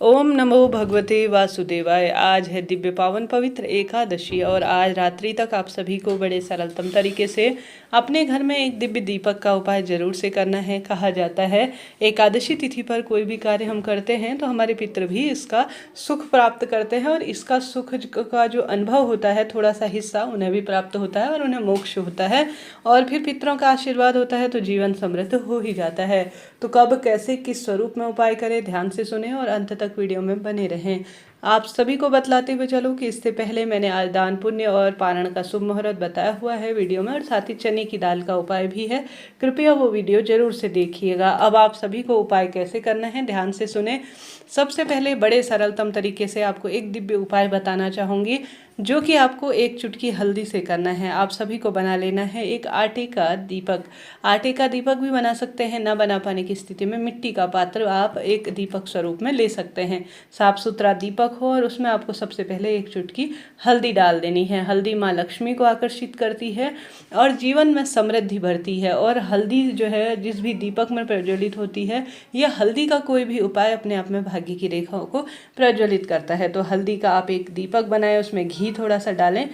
ओम नमो भगवते वासुदेवाय। आज है दिव्य पावन पवित्र एकादशी और आज रात्रि तक आप सभी को बड़े सरलतम तरीके से अपने घर में एक दिव्य दीपक का उपाय जरूर से करना है। कहा जाता है एकादशी तिथि पर कोई भी कार्य हम करते हैं तो हमारे पितृ भी इसका सुख प्राप्त करते हैं और इसका सुख का जो अनुभव होता है थोड़ा सा हिस्सा उन्हें भी प्राप्त होता है और उन्हें मोक्ष होता है और फिर पितरों का आशीर्वाद होता है तो जीवन समृद्ध हो ही जाता है। तो कब कैसे किस स्वरूप में उपाय करें, ध्यान से सुने और अंत तक वीडियो में बने रहें। आप सभी को बतलाते हुए चलो कि इससे पहले मैंने आज दान पुण्य और पारण का शुभ मुहूर्त बताया हुआ है वीडियो में और साथ ही चने की दाल का उपाय भी है, कृपया वो वीडियो जरूर से देखिएगा। अब आप सभी को उपाय कैसे करना है ध्यान से सुने। सबसे पहले बड़े सरलतम तरीके से आपको एक दिव्य उपाय बताना चाहूँगी जो कि आपको एक चुटकी हल्दी से करना है। आप सभी को बना लेना है एक आटे का दीपक। आटे का दीपक भी बना सकते हैं, ना बना पाने की स्थिति में मिट्टी का पात्र आप एक दीपक स्वरूप में ले सकते हैं। साफ सुथरा दीपक हो और उसमें आपको सबसे पहले एक चुटकी हल्दी डाल देनी है। हल्दी माँ लक्ष्मी को आकर्षित करती है और जीवन में समृद्धि भरती है और हल्दी जो है जिस भी दीपक में प्रज्वलित होती है, यह हल्दी का कोई भी उपाय अपने आप में भाग्य की रेखाओं को प्रज्वलित करता है। तो हल्दी का आप एक दीपक बनाएं, उसमें घी थोड़ा सा डालें,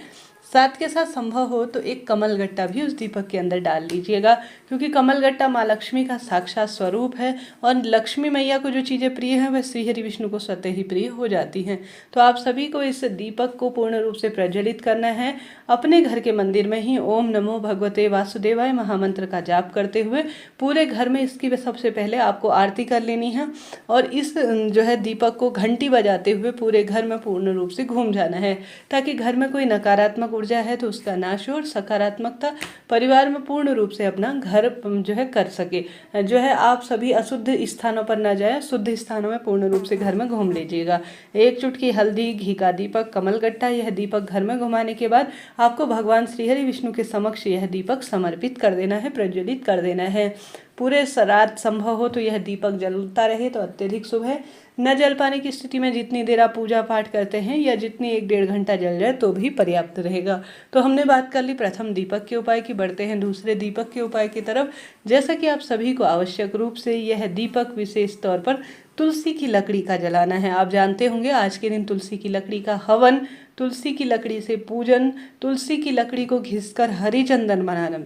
साथ के साथ संभव हो तो एक कमल गट्टा भी उस दीपक के अंदर डाल लीजिएगा, क्योंकि कमल गट्टा माँ लक्ष्मी का साक्षात स्वरूप है और लक्ष्मी मैया को जो चीज़ें प्रिय हैं वह श्री हरि विष्णु को स्वतः ही प्रिय हो जाती हैं। तो आप सभी को इस दीपक को पूर्ण रूप से प्रज्वलित करना है। अपने घर के मंदिर में ही ओम नमो भगवते वासुदेवाय महामंत्र का जाप करते हुए पूरे घर में इसकी सबसे पहले आपको आरती कर लेनी है और इस जो है दीपक को घंटी बजाते हुए पूरे घर में पूर्ण रूप से घूम जाना है, ताकि घर में कोई नकारात्मक ऊर्जा है तो उसका नाश हो और सकारात्मकता परिवार में पूर्ण रूप से अपना घर जो है कर सके। जो है आप सभी अशुद्ध स्थानों पर न जाए, शुद्ध स्थानों में पूर्ण रूप से घर में घूम लीजिएगा। एक चुटकी हल्दी, घी का दीपक, कमल गट्टा, यह दीपक घर में घुमाने के बाद आपको भगवान श्री हरि विष्णु के समक्ष यह दीपक समर्पित कर देना है, प्रज्वलित कर देना है। पूरे रात संभव हो तो यह दीपक जलता रहे तो अत्यधिक शुभ है। न जल पाने की स्थिति में जितनी देर आप पूजा पाठ करते हैं या जितनी 1-1.5 घंटा जल जाए तो भी पर्याप्त रहेगा। तो हमने बात कर ली प्रथम दीपक के उपाय की, बढ़ते हैं दूसरे दीपक के उपाय की तरफ। जैसा कि आप सभी को आवश्यक रूप से यह दीपक विशेष तौर पर तुलसी की लकड़ी का जलाना है। आप जानते होंगे आज के दिन तुलसी की लकड़ी का हवन, तुलसी की लकड़ी से पूजन, तुलसी की लकड़ी को घिसकर हरि चंदन बनाना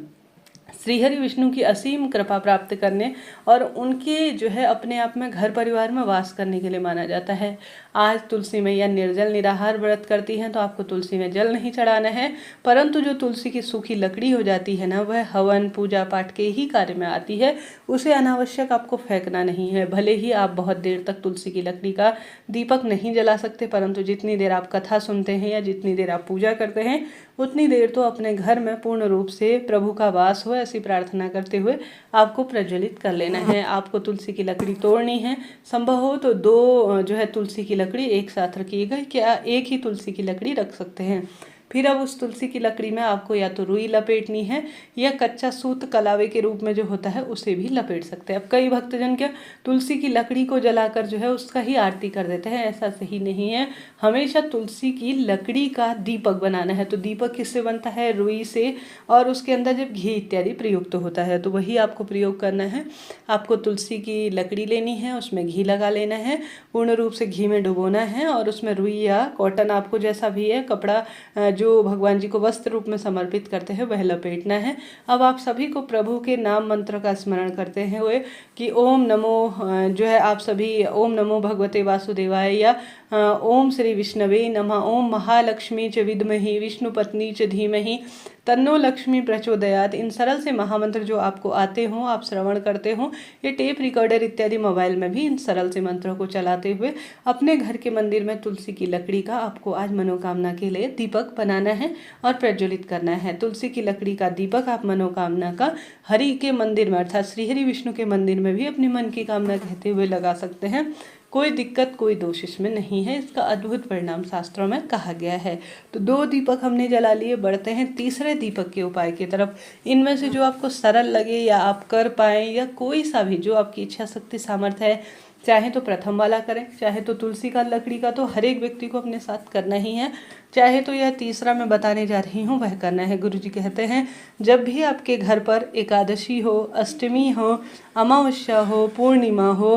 श्री हरि विष्णु की असीम कृपा प्राप्त करने और उनके जो है अपने आप में घर परिवार में वास करने के लिए माना जाता है। आज तुलसी मैया निर्जल निराहार व्रत करती हैं तो आपको तुलसी में जल नहीं चढ़ाना है, परंतु जो तुलसी की सूखी लकड़ी हो जाती है ना, वह हवन पूजा पाठ के ही कार्य में आती है, उसे अनावश्यक आपको फेंकना नहीं है। भले ही आप बहुत देर तक तुलसी की लकड़ी का दीपक नहीं जला सकते, परंतु जितनी देर आप कथा सुनते हैं या जितनी देर आप पूजा करते हैं उतनी देर तो अपने घर में पूर्ण रूप से प्रभु का वास हो, ऐसी प्रार्थना करते हुए आपको प्रज्वलित कर लेना है। आपको तुलसी की लकड़ी तोड़नी है, संभव हो तो 2 जो है तुलसी की लकड़ी एक साथ रखिएगा, क्या एक ही तुलसी की लकड़ी रख सकते हैं। फिर अब उस तुलसी की लकड़ी में आपको या तो रुई लपेटनी है या कच्चा सूत कलावे के रूप में जो होता है उसे भी लपेट सकते हैं। अब कई भक्तजन क्या तुलसी की लकड़ी को जलाकर जो है उसका ही आरती कर देते हैं, ऐसा सही नहीं है। हमेशा तुलसी की लकड़ी का दीपक बनाना है। तो दीपक किससे बनता है? रुई से, और उसके अंदर जब घी इत्यादि प्रयुक्त होता है तो वही आपको प्रयोग करना है। आपको तुलसी की लकड़ी लेनी है, उसमें घी लगा लेना है, पूर्ण रूप से घी में डुबोना है और उसमें रुई या कॉटन आपको जैसा भी है कपड़ा जो भगवान जी को वस्त्र रूप में समर्पित करते हैं वह लपेटना है। अब आप सभी को प्रभु के नाम मंत्र का स्मरण करते हैं हुए कि ओम नमो जो है आप सभी ओम नमो भगवते वासुदेवाय या ओम श्री विष्णवे नमः, ओम महालक्ष्मी च विद्महि विष्णुपत्नी च धीमहि तन्नो लक्ष्मी प्रचोदयात, इन सरल से महामंत्र जो आपको आते हों, आप श्रवण करते हों, ये टेप रिकॉर्डर इत्यादि मोबाइल में भी इन सरल से मंत्रों को चलाते हुए अपने घर के मंदिर में तुलसी की लकड़ी का आपको आज मनोकामना के लिए दीपक बनाना है और प्रज्वलित करना है। तुलसी की लकड़ी का दीपक आप मनोकामना का हरि के मंदिर में अर्थात श्री हरि विष्णु के मंदिर में भी अपनी मन की कामना कहते हुए लगा सकते हैं। कोई दिक्कत कोई दोष इसमें नहीं है, इसका अद्भुत परिणाम शास्त्रों में कहा गया है। तो 2 दीपक हमने जला लिए, बढ़ते हैं तीसरे दीपक के उपाय की तरफ। इनमें से जो आपको सरल लगे या आप कर पाएँ या कोई सा भी जो आपकी इच्छा शक्ति सामर्थ्य है, चाहे तो प्रथम वाला करें, चाहे तो तुलसी का लकड़ी का तो हर एक व्यक्ति को अपने साथ करना ही है, चाहे तो यह तीसरा मैं बताने जा रही हूँ वह करना है। गुरु जी कहते हैं जब भी आपके घर पर एकादशी हो, अष्टमी हो, अमावस्या हो, पूर्णिमा हो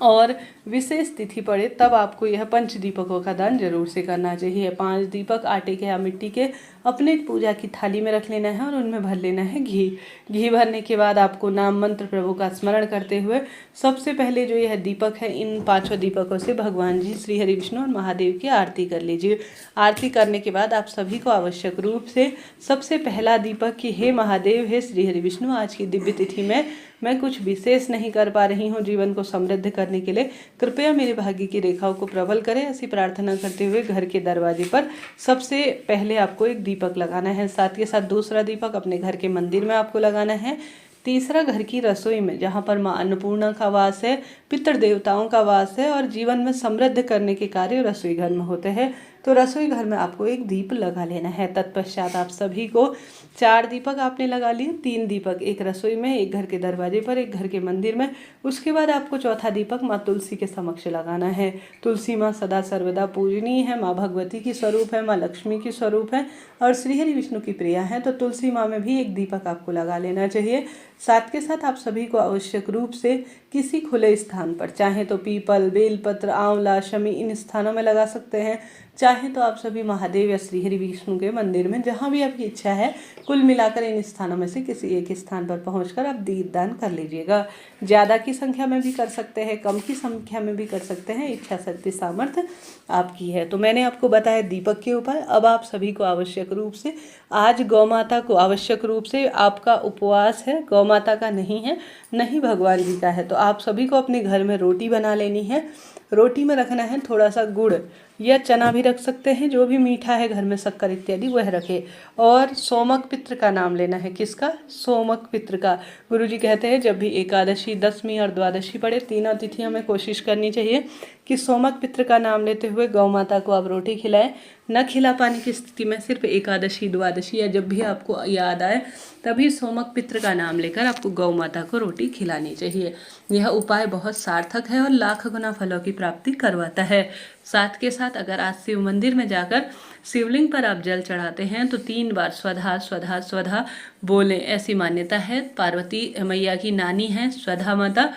और विशेष तिथि पड़े तब आपको यह 5 दीपकों का दान जरूर से करना चाहिए। 5 दीपक आटे के या मिट्टी के अपने पूजा की थाली में रख लेना है और उनमें भर लेना है घी। घी भरने के बाद आपको नाम मंत्र प्रभु का स्मरण करते हुए सबसे पहले जो यह दीपक है, इन 5 दीपकों से भगवान जी श्री हरि विष्णु और महादेव की आरती कर लीजिए। आरती करने के बाद आप सभी को आवश्यक रूप से सबसे पहला दीपक कि हे महादेव, हे श्री हरि विष्णु, आज की दिव्य तिथि में मैं कुछ विशेष नहीं कर पा रही हूँ जीवन को समृद्ध करने के लिए, कृपया मेरे भाग्य की रेखाओं को प्रबल करें, ऐसी प्रार्थना करते हुए घर के दरवाजे पर सबसे पहले आपको एक दीपक लगाना है। साथ के साथ दूसरा दीपक अपने घर के मंदिर में आपको लगाना है। तीसरा घर की रसोई में, जहाँ पर माँ अन्नपूर्णा का वास है, पितृ देवताओं का वास है और जीवन में समृद्ध करने के कार्य रसोई घर में होते हैं, तो रसोई घर में आपको एक दीप लगा लेना है। तत्पश्चात आप सभी को 4 दीपक आपने लगा लिए, 3 दीपक एक रसोई में, एक घर के दरवाजे पर, एक घर के मंदिर में। उसके बाद आपको चौथा दीपक माँ तुलसी के समक्ष लगाना है। तुलसी माँ सदा सर्वदा पूजनीय है, माँ भगवती की स्वरूप है, माँ लक्ष्मी की स्वरूप है और श्री हरि विष्णु की प्रिया है, तो तुलसी माँ में भी एक दीपक आपको लगा लेना चाहिए। साथ के साथ आप सभी को आवश्यक रूप से किसी खुले स्थान पर, चाहे तो पीपल, बेलपत्र, आंवला, शमी, इन स्थानों में लगा सकते हैं, चाहे तो आप सभी महादेव या श्री हरि विष्णु के मंदिर में, जहाँ भी आपकी इच्छा है। कुल मिलाकर इन स्थानों में से किसी एक स्थान पर पहुंचकर आप दीप दान कर लीजिएगा। ज़्यादा की संख्या में भी कर सकते हैं, कम की संख्या में भी कर सकते हैं, इच्छा शक्ति सामर्थ्य आपकी है। तो मैंने आपको बताया दीपक के उपाय। अब आप सभी को आवश्यक रूप से आज गौ माता को, आवश्यक रूप से आपका उपवास है, गौ माता का नहीं है, नहीं भगवान जी का है, तो आप सभी को अपने घर में रोटी बना लेनी है। रोटी में रखना है थोड़ा सा गुड़ या चना भी रख सकते हैं, जो भी मीठा है घर में, शक्कर इत्यादि वह रखें। और सोमक पितृ का नाम लेना है। किसका? सोमक पितृ का। गुरुजी कहते हैं जब भी एकादशी, दशमी और द्वादशी पड़े, तीनों तिथियों में कोशिश करनी चाहिए कि सोमक पितृ का नाम लेते हुए गौ माता को आप रोटी खिलाएं। न खिला पाने की स्थिति में सिर्फ एकादशी, द्वादशी या जब भी आपको याद आए तभी सोमक पितृ का नाम लेकर आपको गौ माता को रोटी खिलानी चाहिए। यह उपाय बहुत सार्थक है और लाख गुना फलों की प्राप्ति करवाता है। साथ के साथ अगर आज शिव मंदिर में जाकर शिवलिंग पर आप जल चढ़ाते हैं तो 3 बार स्वधा स्वधा स्वधा बोलें, ऐसी मान्यता है। पार्वती मैया की नानी है स्वधा माता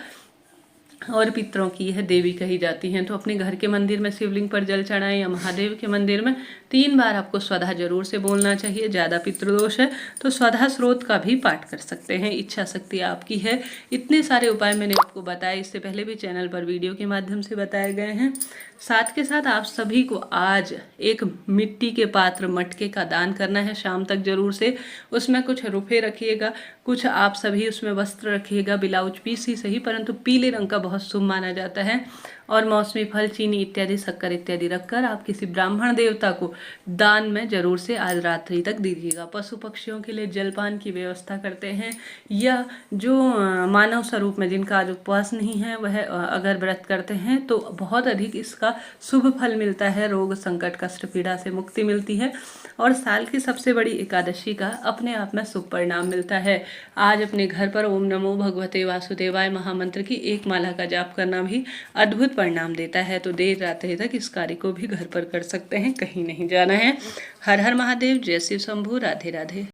और पितरों की यह देवी कही जाती हैं। तो अपने घर के मंदिर में शिवलिंग पर जल चढ़ाएं या महादेव के मंदिर में 3 बार आपको स्वधा जरूर से बोलना चाहिए। ज़्यादा पितृदोष है तो स्वधा स्रोत का भी पाठ कर सकते हैं, इच्छा शक्ति आपकी है। इतने सारे उपाय मैंने आपको बताए, इससे पहले भी चैनल पर वीडियो के माध्यम से बताए गए हैं। साथ के साथ आप सभी को आज एक मिट्टी के पात्र, मटके का दान करना है शाम तक जरूर से। उसमें कुछ रुपए रखिएगा, कुछ आप सभी उसमें वस्त्र रखिएगा, ब्लाउज पीस ही सही, परंतु पीले रंग का बहुत शुभ माना जाता है। और मौसमी फल, चीनी इत्यादि, शक्कर इत्यादि रखकर आप किसी ब्राह्मण देवता को दान में जरूर से आज रात्रि तक दीजिएगा। पशु पक्षियों के लिए जलपान की व्यवस्था करते हैं, या जो मानव स्वरूप में जिनका आज उपवास नहीं है वह अगर व्रत करते हैं तो बहुत अधिक इसका शुभ फल मिलता है। रोग, संकट, कष्ट, पीड़ा से मुक्ति मिलती है और साल की सबसे बड़ी एकादशी का अपने आप में शुभ परिणाम मिलता है। आज अपने घर पर ओम नमो भगवते वासुदेवाय महामंत्र की 1 माला का जाप करना भी अद्भुत परिणाम देता है। तो देर रात्रि तक इस कार्य को भी घर पर कर सकते हैं, कहीं नहीं जाना है। हर हर महादेव, जय शिव शंभू, राधे राधे।